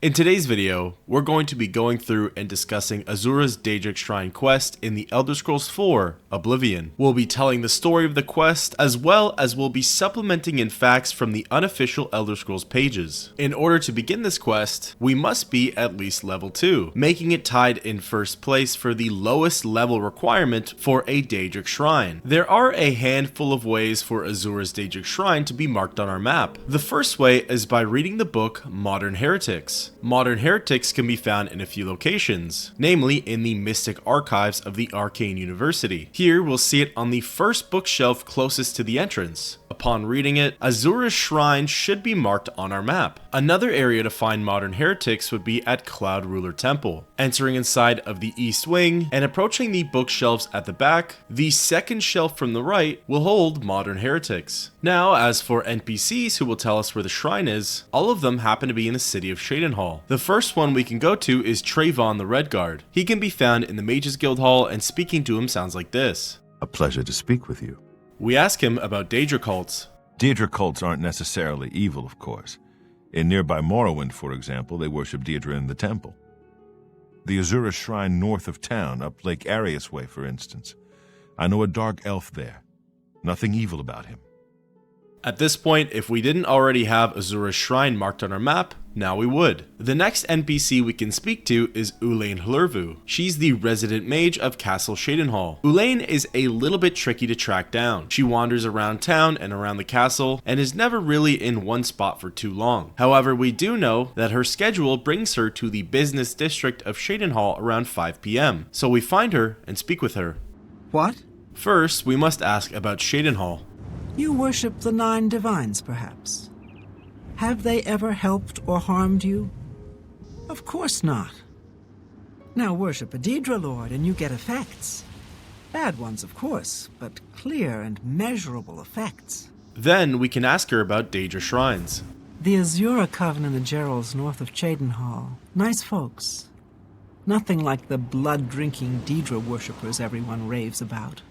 In today's video, we're going to be going through and discussing Azura's Daedric Shrine quest in the Elder Scrolls IV, Oblivion. We'll be telling the story of the quest, as well as we'll be supplementing in facts from the unofficial Elder Scrolls pages. In order to begin this quest, we must be at least level 2, making it tied in first place for the lowest level requirement for a Daedric Shrine. There are a handful of ways for Azura's Daedric Shrine to be marked on our map. The first way is by reading the book Modern Heretics. Modern Heretics can be found in a few locations, namely in the Mystic Archives of the Arcane University. Here we'll see it on the first bookshelf closest to the entrance. Upon reading it, Azura's Shrine should be marked on our map. Another area to find Modern Heretics would be at Cloud Ruler Temple. Entering inside of the East Wing and approaching the bookshelves at the back, the second shelf from the right will hold Modern Heretics. Now, as for NPCs who will tell us where the shrine is, all of them happen to be in the city of Shadenhall. The first one we can go to is Trayvon the Red Guard. He can be found in the Mages Guild Hall, and speaking to him sounds like this. A pleasure to speak with you. We ask him about Daedra cults. Daedra cults aren't necessarily evil, of course. In nearby Morrowind, for example, they worship Daedra in the temple. The Azura Shrine north of town, up Lake Arius Way, for instance. I know a dark elf there. Nothing evil about him. At this point, if we didn't already have Azura's Shrine marked on our map, now we would. The next NPC we can speak to is Ulaine Hlurvu. She's the resident mage of Castle Shadenhall. Ulaine is a little bit tricky to track down. She wanders around town and around the castle and is never really in one spot for too long. However, we do know that her schedule brings her to the business district of Shadenhall around 5 p.m. So we find her and speak with her. What? First, we must ask about Shadenhall. You worship the 9 divines, perhaps? Have they ever helped or harmed you? Of course not. Now worship a Daedra Lord and you get effects. Bad ones, of course, but clear and measurable effects. Then we can ask her about Daedra shrines. The Azura Coven in the Gerals north of Shadenhall. Nice folks. Nothing like the blood-drinking Daedra worshippers everyone raves about.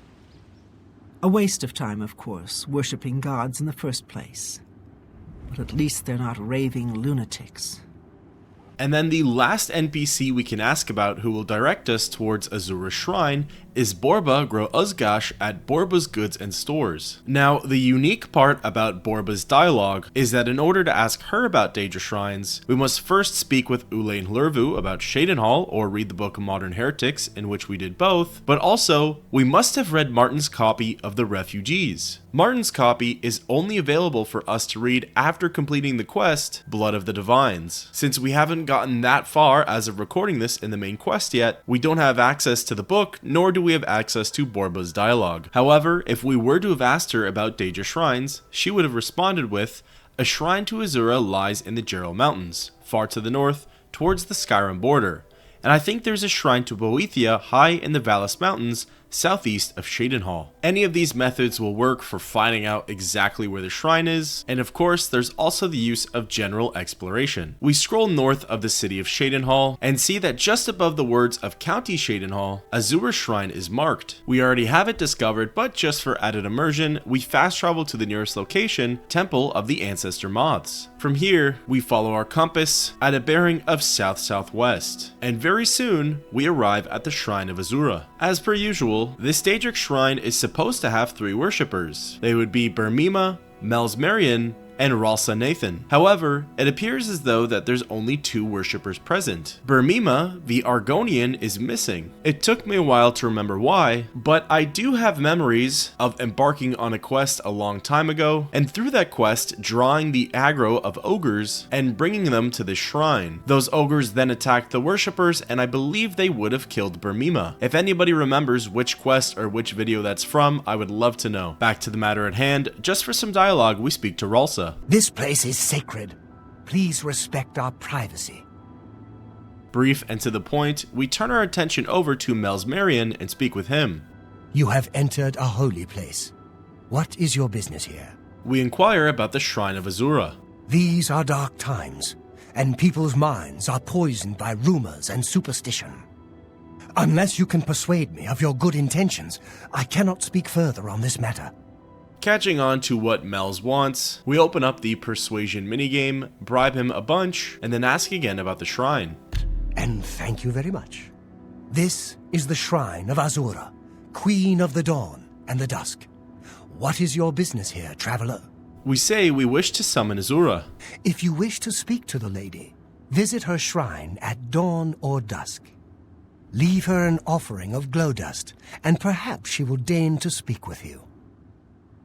A waste of time, of course, worshipping gods in the first place. But at least they're not raving lunatics. And then the last NPC we can ask about who will direct us towards Azura's Shrine is Borba Gro Uzgash at Borba's Goods and Stores. Now, the unique part about Borba's dialogue is that in order to ask her about Daedra Shrines, we must first speak with Ulaine Hlurvu about Shadenhall or read the book of Modern Heretics, in which we did both, but also, we must have read Martin's copy of The Refugees. Martin's copy is only available for us to read after completing the quest, Blood of the Divines. Since we haven't gotten that far as of recording this in the main quest yet, we don't have access to the book, nor do we have access to Borba's dialogue. However, if we were to have asked her about Daedra Shrines, she would have responded with, "A shrine to Azura lies in the Geral Mountains, far to the north, towards the Skyrim border. And I think there's a shrine to Boethia high in the Valis Mountains, southeast of Shadenhall." Any of these methods will work for finding out exactly where the shrine is, and of course there's also the use of general exploration. We scroll north of the city of Shadenhall and see that just above the words of County Shadenhall, Azura's Shrine is marked. We already have it discovered, but just for added immersion, we fast travel to the nearest location, Temple of the Ancestor Moths. From here, we follow our compass at a bearing of south-southwest, and very soon, we arrive at the Shrine of Azura. As per usual, this Daedric Shrine is supposed to have 3 worshippers. They would be Bermima, Melsmerian, and Ralsa Nathan. However, it appears as though that there's only 2 worshippers present. Bermima, the Argonian, is missing. It took me a while to remember why, but I do have memories of embarking on a quest a long time ago, and through that quest, drawing the aggro of ogres and bringing them to the shrine. Those ogres then attacked the worshippers, and I believe they would have killed Bermima. If anybody remembers which quest or which video that's from, I would love to know. Back to the matter at hand, just for some dialogue, we speak to Ralsa. This place is sacred. Please respect our privacy. Brief and to the point, we turn our attention over to Melsmerian and speak with him. You have entered a holy place. What is your business here? We inquire about the Shrine of Azura. These are dark times, and people's minds are poisoned by rumors and superstition. Unless you can persuade me of your good intentions, I cannot speak further on this matter. catching on to what Mel's wants, we open up the persuasion minigame, bribe him a bunch, and then ask again about the shrine. And thank you very much. This is the shrine of Azura, Queen of the Dawn and the Dusk. What is your business here, traveler? We say we wish to summon Azura. If you wish to speak to the lady, visit her shrine at dawn or dusk. Leave her an offering of glow dust, and perhaps she will deign to speak with you.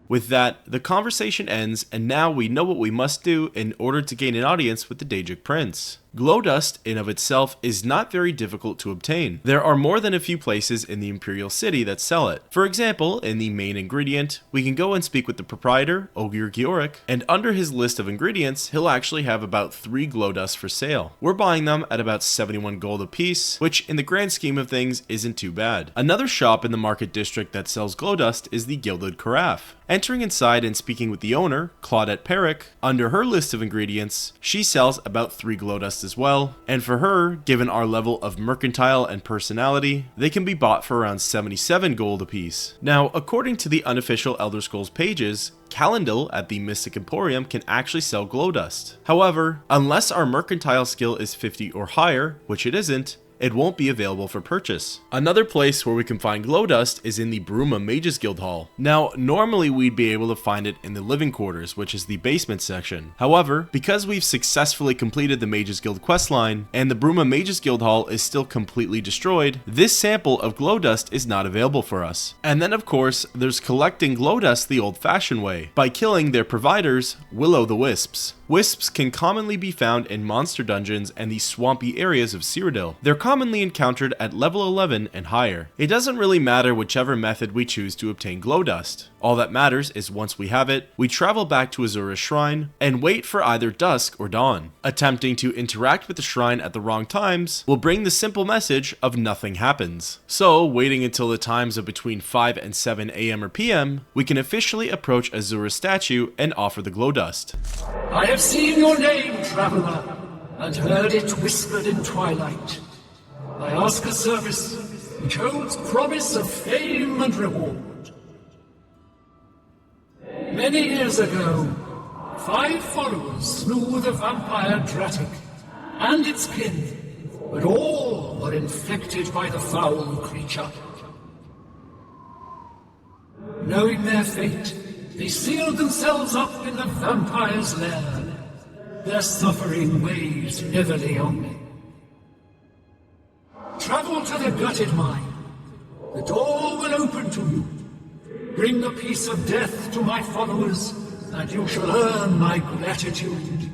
With that, the conversation ends, and now we know what we must do in order to gain an audience with the Daedric Prince. Glow dust in of itself is not very difficult to obtain. There are more than a few places in the Imperial City that sell it. For example, in the main ingredient, we can go and speak with the proprietor, Ogier Georic, and under his list of ingredients, he'll actually have about 3 glow dusts for sale. We're buying them at about 71 gold a piece, which in the grand scheme of things isn't too bad. Another shop in the market district that sells glow dust is the Gilded Carafe. Entering inside and speaking with the owner, Claudette Perrick, under her list of ingredients, she sells about 3 glow dusts as well, and for her, given our level of mercantile and personality, they can be bought for around 77 gold apiece. Now, according to the unofficial Elder Scrolls pages, Calendil at the Mystic Emporium can actually sell glow dust. However, unless our mercantile skill is 50 or higher, which it isn't, it won't be available for purchase. Another place where we can find glow dust is in the Bruma Mages Guild Hall. Now, normally we'd be able to find it in the living quarters, which is the basement section. However, because we've successfully completed the Mages Guild questline, and the Bruma Mages Guild Hall is still completely destroyed, this sample of glow dust is not available for us. And then of course, there's collecting glow dust the old-fashioned way, by killing their providers, Will-o'-the-Wisps. Wisps can commonly be found in monster dungeons and the swampy areas of Cyrodiil. They're commonly encountered at level 11 and higher. It doesn't really matter whichever method we choose to obtain glow dust. All that matters is once we have it, we travel back to Azura's shrine and wait for either dusk or dawn. Attempting to interact with the shrine at the wrong times will bring the simple message of nothing happens. So, waiting until the times of between 5 and 7 AM or PM, we can officially approach Azura's statue and offer the glow dust. I have seen your name, traveler, and heard it whispered in twilight. I ask a service which holds promise of fame and reward. Many years ago, 5 followers slew the vampire Dratic and its kin, but all were infected by the foul creature. Knowing their fate, they sealed themselves up in the vampire's lair. Their suffering weighs heavily on me. Travel to the gutted mine. The door will open to you. Bring the piece of death to my followers, and you shall earn my gratitude.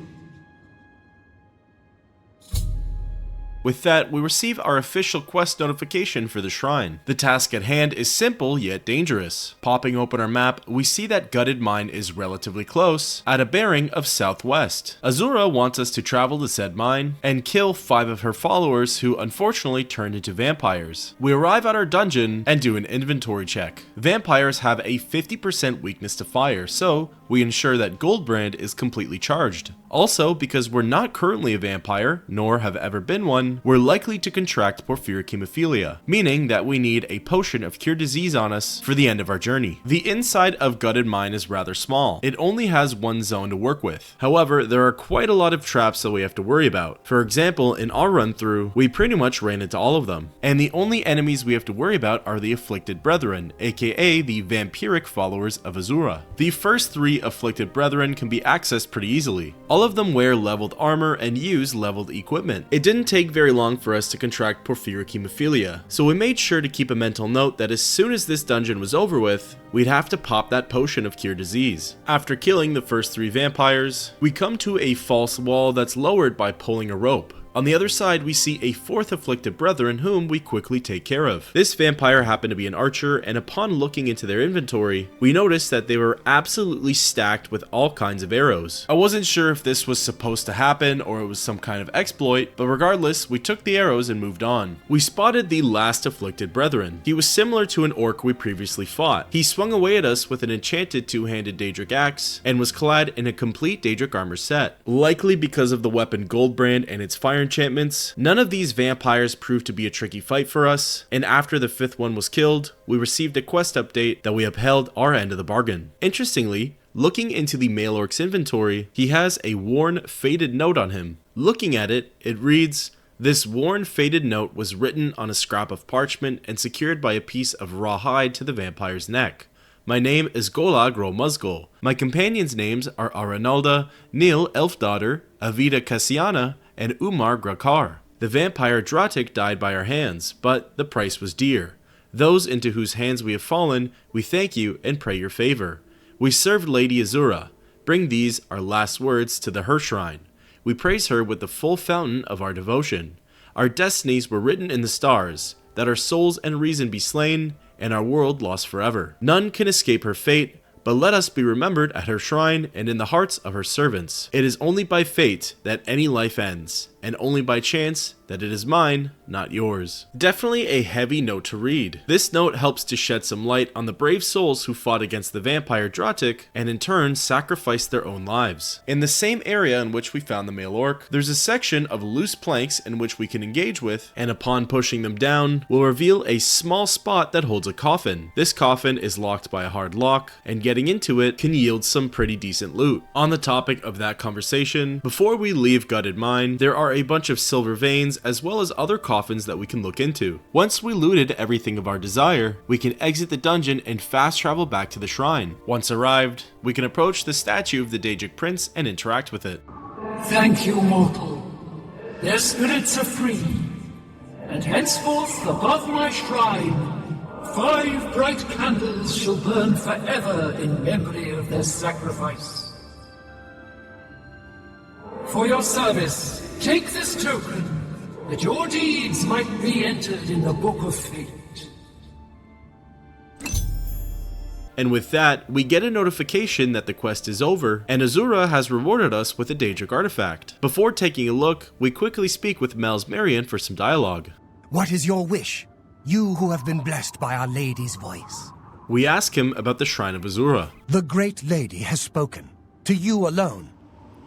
With that, we receive our official quest notification for the shrine. The task at hand is simple yet dangerous. Popping open our map, we see that Gutted Mine is relatively close, at a bearing of southwest. Azura wants us to travel to said mine and kill 5 of her followers who unfortunately turned into vampires. We arrive at our dungeon and do an inventory check. Vampires have a 50% weakness to fire, so we ensure that Goldbrand is completely charged. Also, because we're not currently a vampire, nor have ever been one, we're likely to contract porphyric hemophilia, meaning that we need a potion of cure disease on us for the end of our journey. The inside of Gutted Mine is rather small. It only has 1 zone to work with. However, there are quite a lot of traps that we have to worry about. For example, in our run through, we pretty much ran into all of them. And the only enemies we have to worry about are the Afflicted Brethren, aka the vampiric followers of Azura. The first 3 Afflicted Brethren can be accessed pretty easily. All of them wear leveled armor and use leveled equipment. It didn't take very long for us to contract porphyric hemophilia, so we made sure to keep a mental note that as soon as this dungeon was over with, we'd have to pop that potion of cure disease. After killing the first 3 vampires, we come to a false wall that's lowered by pulling a rope. On the other side, we see a 4th Afflicted Brethren whom we quickly take care of. This vampire happened to be an archer, and upon looking into their inventory, we noticed that they were absolutely stacked with all kinds of arrows. I wasn't sure if this was supposed to happen or it was some kind of exploit, but regardless, we took the arrows and moved on. We spotted the last Afflicted Brethren. He was similar to an orc we previously fought. He swung away at us with an enchanted 2-handed Daedric axe, and was clad in a complete Daedric armor set. Likely because of the weapon Goldbrand and its fire enchantments. None of these vampires proved to be a tricky fight for us, and after the 5th one was killed, we received a quest update that we upheld our end of the bargain. Interestingly, looking into the male orc's inventory, he has a worn, faded note on him. Looking at it, it reads, "This worn, faded note was written on a scrap of parchment and secured by a piece of raw hide to the vampire's neck. My name is Gola Gro Musgul. My companions' names are Aranalda, Nil Elfdaughter, Avida Cassiana, and Umar Grakar. The vampire Dratic died by our hands, but the price was dear. Those into whose hands we have fallen, we thank you and pray your favor. We served Lady Azura. Bring these, our last words, to the Her Shrine. We praise her with the full fountain of our devotion. Our destinies were written in the stars, that our souls and reason be slain, and our world lost forever. None can escape her fate, but let us be remembered at her shrine and in the hearts of her servants. It is only by fate that any life ends, and only by chance that it is mine, not yours." Definitely a heavy note to read. This note helps to shed some light on the brave souls who fought against the vampire Dratic and in turn sacrificed their own lives. In the same area in which we found the male orc, there's a section of loose planks in which we can engage with, and upon pushing them down, will reveal a small spot that holds a coffin. This coffin is locked by a hard lock, and getting into it can yield some pretty decent loot. On the topic of that conversation, before we leave Gutted Mine, there are a bunch of silver veins as well as other coffins that we can look into. Once we looted everything of our desire, we can exit the dungeon and fast travel back to the shrine. Once arrived, we can approach the statue of the Daedric Prince and interact with it. Thank you, mortal. Their spirits are free, and henceforth above my shrine, 5 bright candles shall burn forever in memory of their sacrifice. For your service, take this token, that your deeds might be entered in the Book of Fate. And with that, we get a notification that the quest is over, and Azura has rewarded us with a Daedric artifact. Before taking a look, we quickly speak with Mel's Marion for some dialogue. What is your wish, you who have been blessed by Our Lady's voice? We ask him about the Shrine of Azura. The great lady has spoken. To you alone.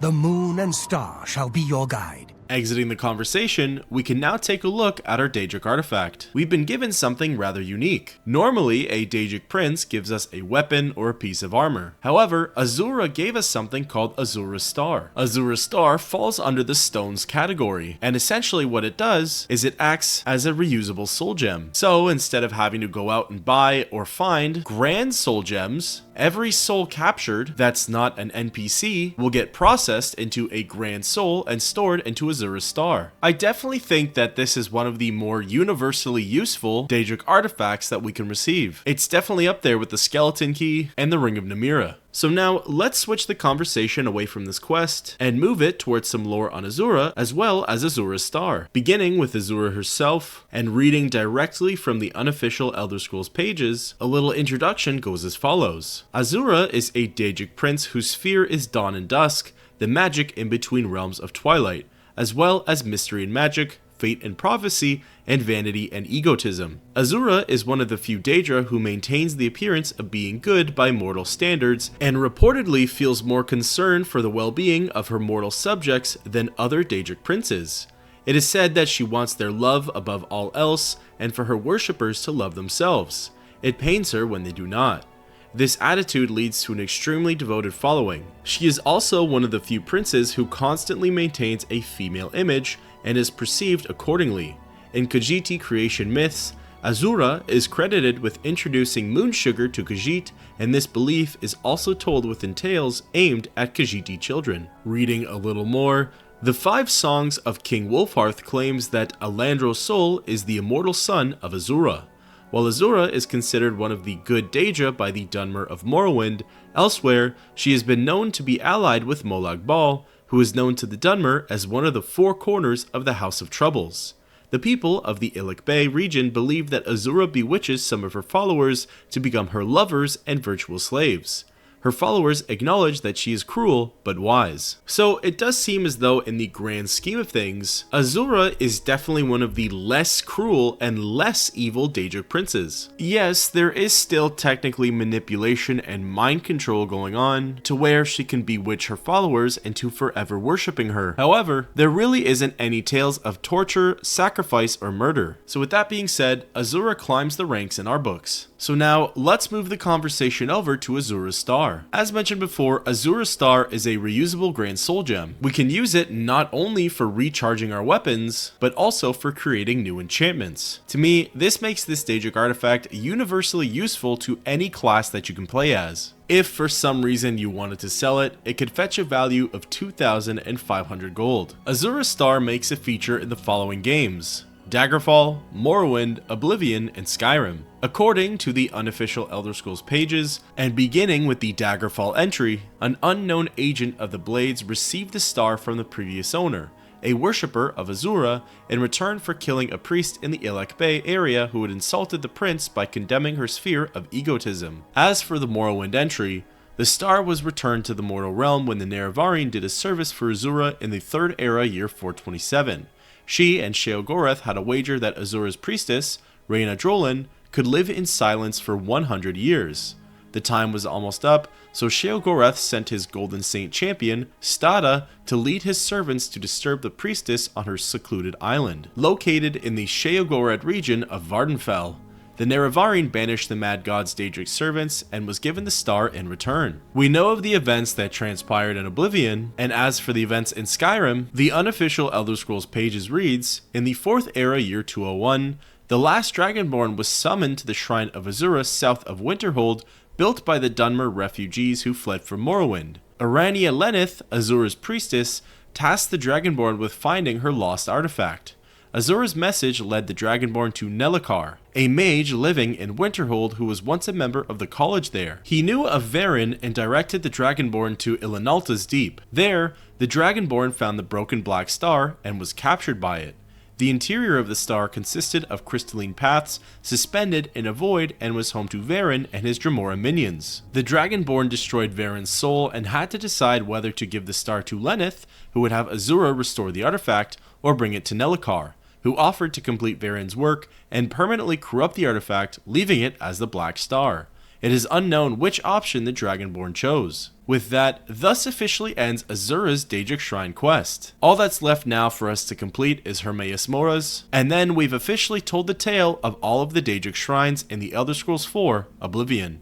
The moon and star shall be your guide. Exiting the conversation, we can now take a look at our Daedric artifact. We've been given something rather unique. Normally, a Daedric prince gives us a weapon or a piece of armor. However, Azura gave us something called Azura's Star. Azura's Star falls under the stones category, and essentially what it does is it acts as a reusable soul gem. So instead of having to go out and buy or find grand soul gems, every soul captured that's not an NPC will get processed into a grand soul and stored into Azura's Star. I definitely think that this is one of the more universally useful Daedric artifacts that we can receive. It's definitely up there with the Skeleton Key and the Ring of Namira. So now, let's switch the conversation away from this quest and move it towards some lore on Azura as well as Azura's Star. Beginning with Azura herself and reading directly from the unofficial Elder Scrolls pages, a little introduction goes as follows. Azura is a Daedric prince whose sphere is dawn and dusk, the magic in between realms of twilight, as well as mystery and magic, fate and prophecy, and vanity and egotism. Azura is one of the few Daedra who maintains the appearance of being good by mortal standards, and reportedly feels more concern for the well-being of her mortal subjects than other Daedric princes. It is said that she wants their love above all else, and for her worshippers to love themselves. It pains her when they do not. This attitude leads to an extremely devoted following. She is also one of the few princes who constantly maintains a female image and is perceived accordingly. In Khajiit creation myths, Azura is credited with introducing moon sugar to Khajiit, and this belief is also told within tales aimed at Khajiiti children. Reading a little more, the 5 songs of King Wolfhearth claims that Alandro's soul is the immortal son of Azura. While Azura is considered one of the good Daedra by the Dunmer of Morrowind, elsewhere she has been known to be allied with Molag Bal, who is known to the Dunmer as one of the 4 corners of the House of Troubles. The people of the Illic Bay region believe that Azura bewitches some of her followers to become her lovers and virtual slaves. Her followers acknowledge that she is cruel but wise. So it does seem as though in the grand scheme of things, Azura is definitely one of the less cruel and less evil Daedric princes. Yes, there is still technically manipulation and mind control going on to where she can bewitch her followers into forever worshipping her. However, there really isn't any tales of torture, sacrifice, or murder. So with that being said, Azura climbs the ranks in our books. So now, let's move the conversation over to Azura's Star. As mentioned before, Azura's Star is a reusable Grand Soul Gem. We can use it not only for recharging our weapons, but also for creating new enchantments. To me, this makes this Daedric artifact universally useful to any class that you can play as. If for some reason you wanted to sell it, it could fetch a value of 2,500 gold. Azura's Star makes a feature in the following games: Daggerfall, Morrowind, Oblivion, and Skyrim. According to the unofficial Elder Scrolls pages, and beginning with the Daggerfall entry, an unknown agent of the Blades received the star from the previous owner, a worshipper of Azura, in return for killing a priest in the Ilek Bay area who had insulted the prince by condemning her sphere of egotism. As for the Morrowind entry, the star was returned to the mortal realm when the Nerevarine did a service for Azura in the Third Era year 427. She and Sheogorath had a wager that Azura's priestess, Reyna Drolin, could live in silence for 100 years. The time was almost up, so Sheogorath sent his Golden Saint champion, Stada, to lead his servants to disturb the priestess on her secluded island, located in the Sheogorad region of Vardenfell. The Nerevarine banished the Mad God's Daedric servants and was given the star in return. We know of the events that transpired in Oblivion, and as for the events in Skyrim, the unofficial Elder Scrolls pages reads, in the 4th Era year 201, the last Dragonborn was summoned to the Shrine of Azura south of Winterhold, built by the Dunmer refugees who fled from Morrowind. Arania Lenith, Azura's priestess, tasked the Dragonborn with finding her lost artifact. Azura's message led the Dragonborn to Nelacar, a mage living in Winterhold who was once a member of the college there. He knew of Varen and directed the Dragonborn to Ilinalta's Deep. There, the Dragonborn found the broken black star and was captured by it. The interior of the star consisted of crystalline paths suspended in a void and was home to Varen and his Dremora minions. The Dragonborn destroyed Varen's soul and had to decide whether to give the star to Lenith, who would have Azura restore the artifact, or bring it to Nelacar, who offered to complete Varen's work and permanently corrupt the artifact, leaving it as the Black Star. It is unknown which option the Dragonborn chose. With that, thus officially ends Azura's Daedric Shrine quest. All that's left now for us to complete is Hermaeus Mora's, and then we've officially told the tale of all of the Daedric Shrines in the Elder Scrolls IV: Oblivion.